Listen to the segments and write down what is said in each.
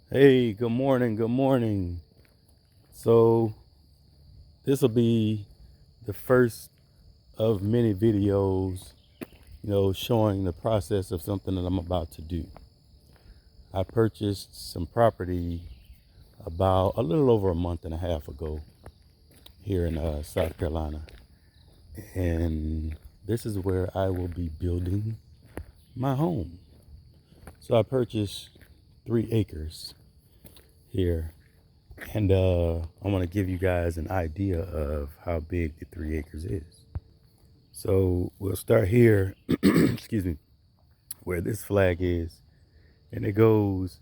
Hey, good morning, good morning. So this will be the first of many videos, showing the process of something that I'm about to do. I purchased some property about a little over a month and a half ago here in South Carolina. And this is where I will be building my home. So I purchased 3 acres here. And I want to give you guys an idea of how big the 3 acres is. So we'll start here, excuse me, where this flag is, and it goes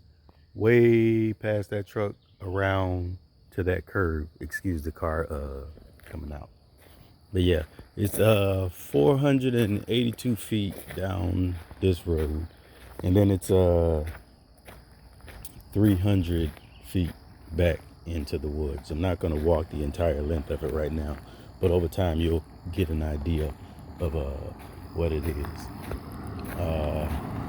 way past that truck around to that curve. Excuse the car coming out. But yeah, it's 482 feet down this road, and then it's 300 feet back into the woods. I'm not going to walk the entire length of it right now, but over time you'll get an idea of what it is.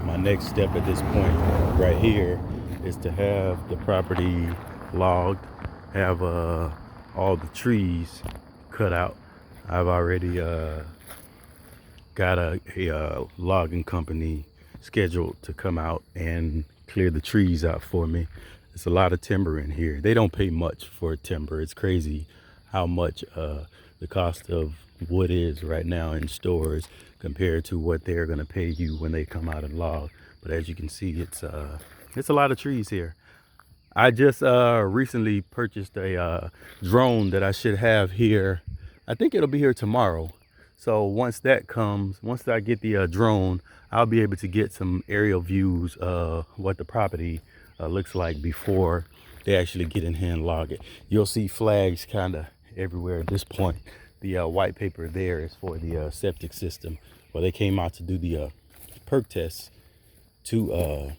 My next step at this point right here is to have the property logged, have all the trees cut out. I've already got a logging company scheduled to come out and clear the trees out for me. It's a lot of timber in here. They don't pay much for timber. It's crazy how much the cost of wood is right now in stores compared to what they're going to pay you when they come out and log. But as you can see, it's a lot of trees here. I just recently purchased a drone that I should have here. I think it'll be here tomorrow. So once that comes, once I get the drone, I'll be able to get some aerial views of what the property looks like before they actually get in here and log it. You'll see flags kind of everywhere at this point. The white paper there is for the septic system. Well, they came out to do the perk test to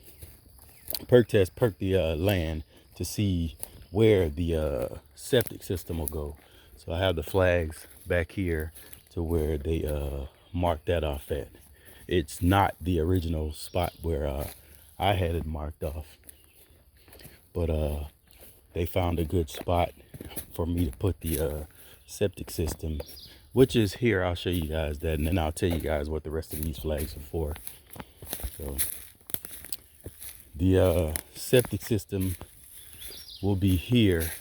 perk the land to see where the septic system will go. So I have the flags back here to where they marked that off at. It's not the original spot where I had it marked off, but they found a good spot for me to put the septic system, which is here. I'll show you guys that, and then I'll tell you guys what the rest of these flags are for. So the septic system will be here.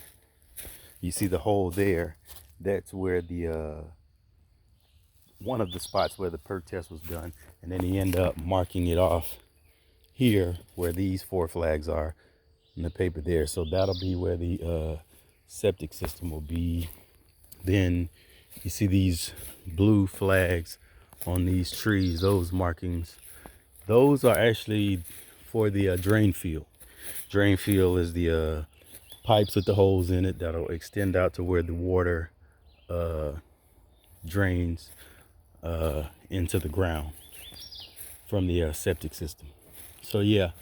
You see the hole there. That's where the one of the spots where the perk test was done, and then he ended up marking it off here where these 4 flags are in the paper there. So that'll be where the septic system will be. Then you see these blue flags on these trees, those markings. Those are actually for the drain field. Drain field is the pipes with the holes in it that'll extend out to where the water drains into the ground from the septic system. So yeah,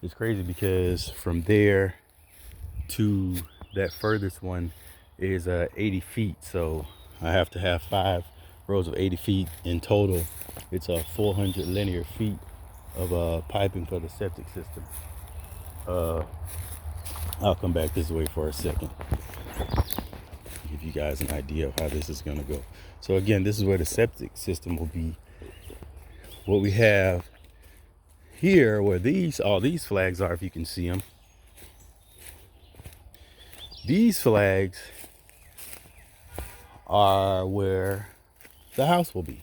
it's crazy because from there to that furthest one is 80 feet. So I have to have 5 rows of 80 feet in total. It's 400 linear feet of piping for the septic system. I'll come back this way for a second, give you guys an idea of how this is going to go. So again, this is where the septic system will be. What we have here, where all these flags are, if you can see them, these flags are where the house will be.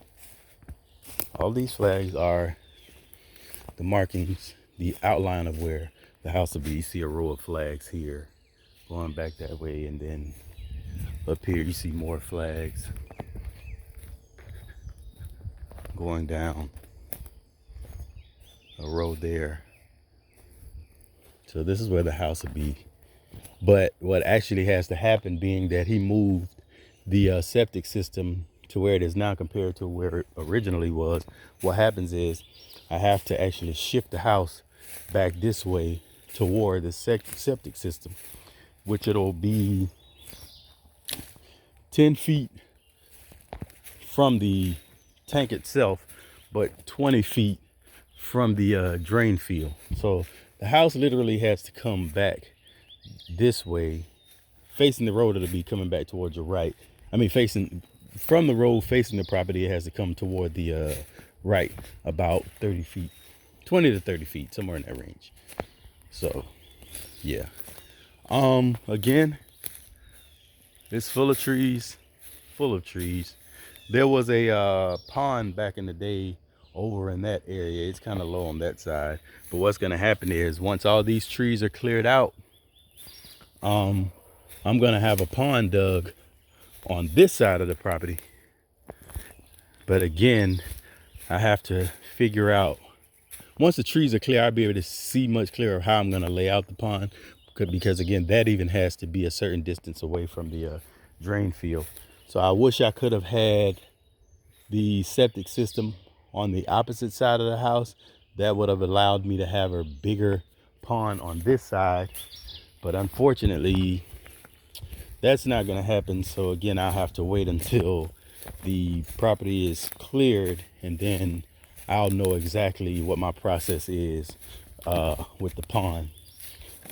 All these flags are the markings, the outline of where the house will be. You see a row of flags here going back that way, and then up here you see more flags going down a row there. So this is where the house will be. But what actually has to happen, being that he moved the septic system to where it is now compared to where it originally was, what happens is I have to actually shift the house back this way toward the septic system, which it'll be 10 feet from the tank itself, but 20 feet from the drain field. So The house literally has to come back this way, facing the road. It'll be coming back towards your right. I mean, facing from the road, facing the property, it has to come toward the right, about 30 feet, 20 to 30 feet, somewhere in that range. So, yeah. Again, it's full of trees, full of trees. There was a pond back in the day over in that area. It's kind of low on that side. But what's going to happen is once all these trees are cleared out, I'm going to have a pond dug on this side of the property. But again, I have to figure out, once the trees are clear, I'll be able to see much clearer how I'm going to lay out the pond. Because again, that even has to be a certain distance away from the drain field. So I wish I could have had the septic system on the opposite side of the house. That would have allowed me to have a bigger pond on this side. But unfortunately, that's not going to happen. So again, I'll have to wait until the property is cleared, and then I'll know exactly what my process is with the pond.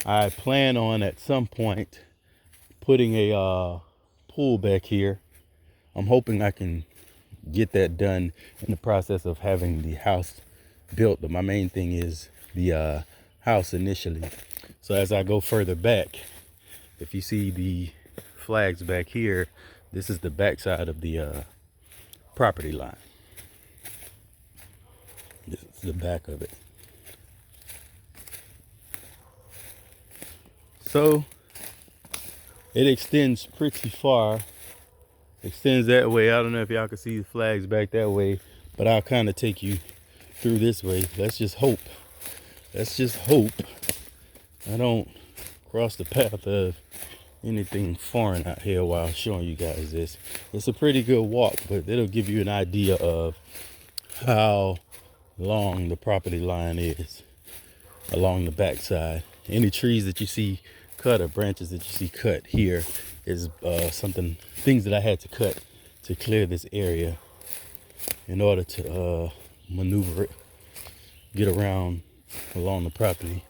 I plan on at some point putting a pool back here. I'm hoping I can get that done in the process of having the house built, but my main thing is the house initially. So as I go further back, if you see the flags back here, this is the back side of the property line. This is the back of it. So it extends pretty far. Extends that way. I don't know if y'all can see the flags back that way, but I'll kind of take you through this way. Let's just hope. Let's just hope I don't cross the path of anything foreign out here while showing you guys this. It's a pretty good walk, but it'll give you an idea of how long the property line is along the backside. Any trees that you see cut or branches that you see cut here is things that I had to cut to clear this area in order to maneuver it, get around along the property,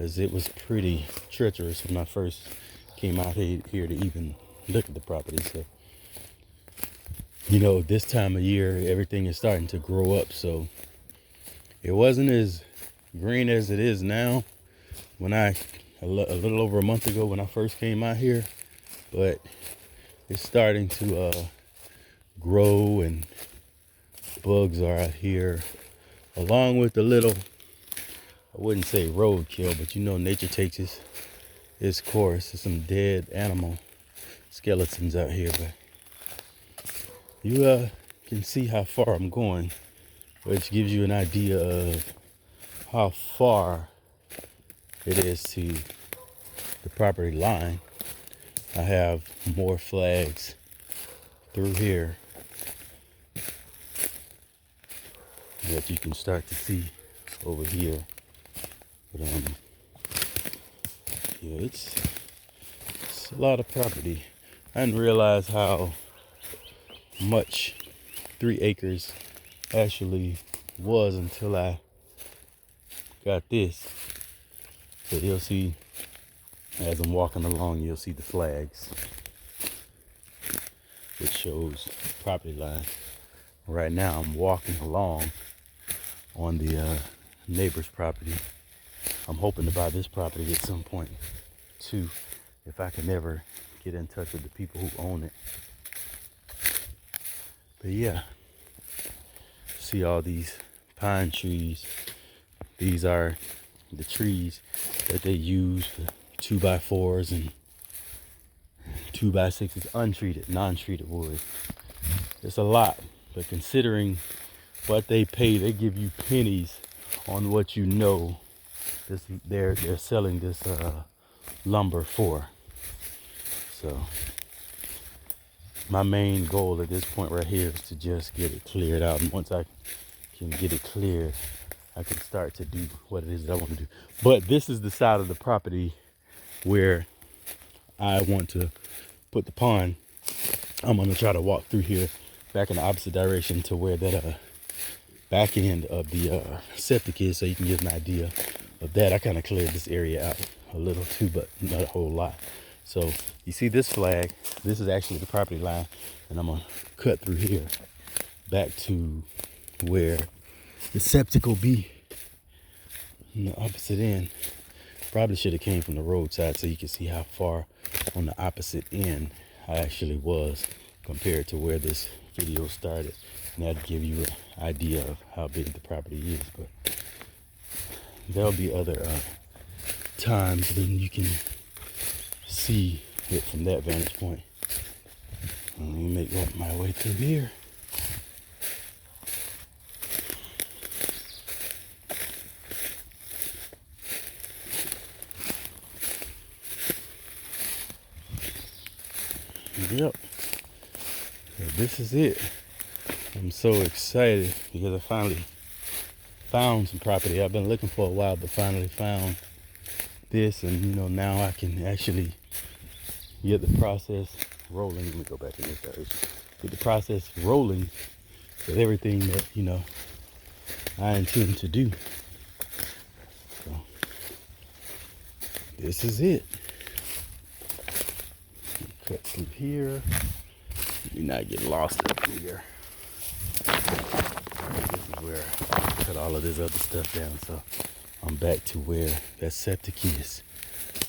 as it was pretty treacherous when I first came out here to even look at the property. So, you know, this time of year, everything is starting to grow up. So it wasn't as green as it is now when a little over a month ago when I first came out here, but it's starting to grow, and bugs are out here, along with the little, I wouldn't say roadkill, but you know, nature takes its course. There's some dead animal skeletons out here, but you can see how far I'm going, which gives you an idea of how far it is to the property line. I have more flags through here that you can start to see over here. But yeah, it's a lot of property. I didn't realize how much 3 acres actually was until I got this. But you'll see, as I'm walking along, you'll see the flags, which shows the property line. Right now, I'm walking along on the neighbor's property. I'm hoping to buy this property at some point too, if I can ever get in touch with the people who own it. But yeah, see all these pine trees. These are the trees that they use for 2x4s and 2x6s, untreated, non-treated wood. It's a lot, but considering what they pay, they give you pennies on what you know they're selling this lumber for. So my main goal at this point right here is to just get it cleared out, and once I can get it cleared, I can start to do what it is that I want to do. But this is the side of the property where I want to put the pond. I'm going to try to walk through here back in the opposite direction to where that back end of the septic is, so you can get an idea of that. I kind of cleared this area out a little too, but not a whole lot. So you see this flag, this is actually the property line, and I'm gonna cut through here back to where the septic will be on the opposite end. Probably should have came from the roadside so you can see how far on the opposite end I actually was compared to where this video started. And that'll give you an idea of how big the property is. But there'll be other times when you can see it from that vantage point. Let me make my way through here. Yep. So this is it. I'm so excited because I finally found some property I've been looking for a while, but finally found this, and you know, now I can actually get the process rolling. Let me go back in this direction. Get the process rolling with everything that, you know, I intend to do. So this is it. Cut through here. Do not get lost up here. This is where I cut all of this other stuff down. So I'm back to where that septic is.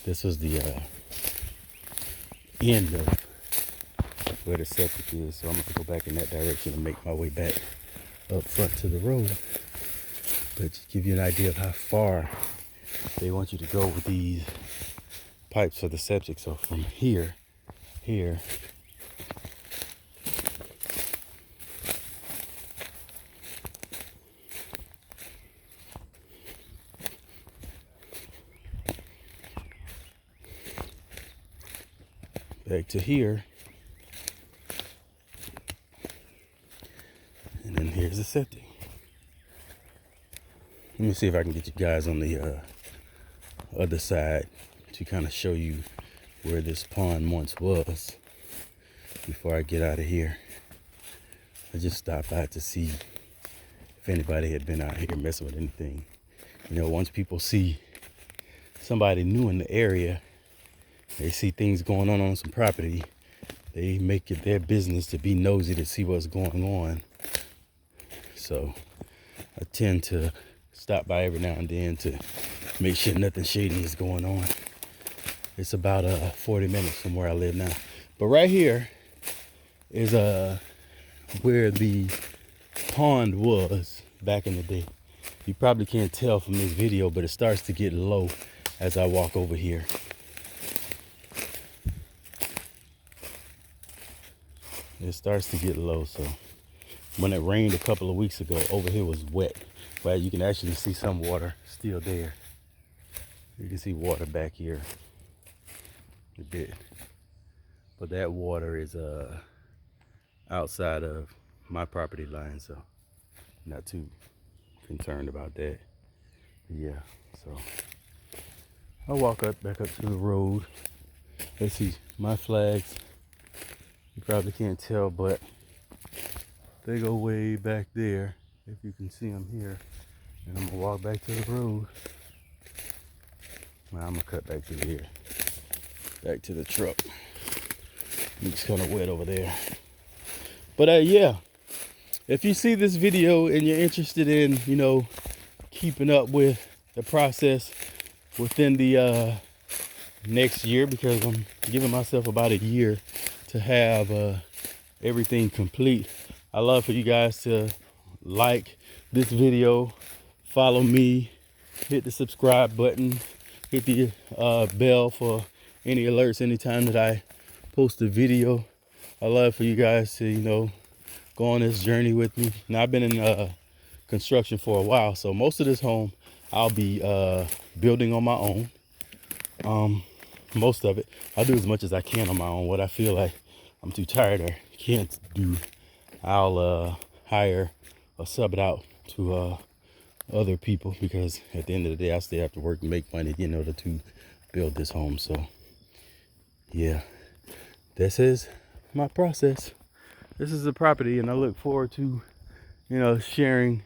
This was the end of where the septic is. So I'm gonna go back in that direction and make my way back up front to the road. But to give you an idea of how far they want you to go with these pipes for the septic. So from here, back to here, and then here's the septic. Let me see if I can get you guys on the other side to kind of show you where this pond once was before I get out of here. I just stopped by to see if anybody had been out here messing with anything. You know, once people see somebody new in the area, they see things going on some property, they make it their business to be nosy to see what's going on. So I tend to stop by every now and then to make sure nothing shady is going on. It's about 40 minutes from where I live now. But right here is where the pond was back in the day. You probably can't tell from this video, but it starts to get low as I walk over here. It starts to get low, so when it rained a couple of weeks ago, over here was wet. But you can actually see some water still there. You can see water back here a bit. But that water is outside of my property line, so not too concerned about that. Yeah, so I'll walk back up to the road. Let's see, my flags, you probably can't tell, but they go way back there, if you can see them here. And I'm gonna walk back to the road. Now I'm gonna cut back to here, back to the truck. It's kind of wet over there. But yeah, if you see this video and you're interested in, you know, keeping up with the process within the next year, because I'm giving myself about a year to have everything complete. I love for you guys to like this video, follow me, hit the subscribe button, hit the bell for any alerts anytime that I post a video. I love for you guys to, you know, go on this journey with me. Now, I've been in construction for a while, so most of this home I'll be building on my own. Most of it I'll do as much as I can on my own. What I feel like I'm too tired or can't do, I'll hire or sub it out to other people, because at the end of the day I still have to work and make money in order to build this home. So yeah, this is my process. This is the property, and I look forward to, you know, sharing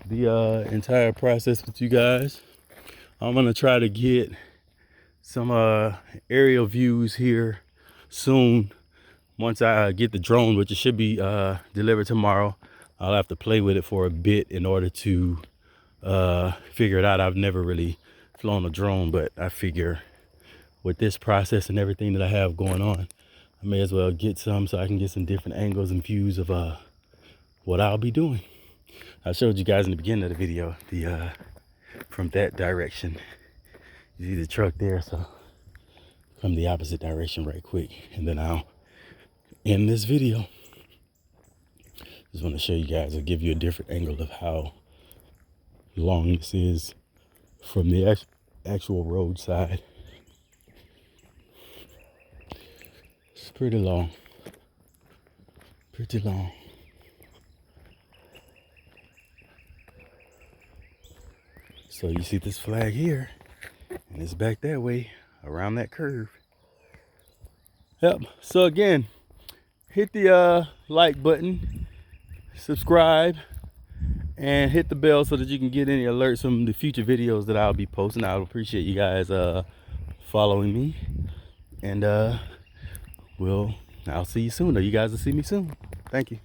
the entire process with you guys. I'm gonna try to get some aerial views here soon. Once I get the drone, which it should be delivered tomorrow. I'll have to play with it for a bit in order to figure it out. I've never really flown a drone, but I figure with this process and everything that I have going on, I may as well get some so I can get some different angles and views of what I'll be doing. I showed you guys in the beginning of the video the from that direction. You see the truck there, so from the opposite direction right quick, and then I'll end this video. Just want to show you guys, I'll give you a different angle of how long this is from the actual roadside. It's pretty long. Pretty long. So you see this flag here, and it's back that way around that curve. Yep. So again, hit the like button, subscribe, and hit the bell so that you can get any alerts from the future videos that I'll be posting. I would appreciate you guys following me, and I'll see you soon, or you guys will see me soon. Thank you.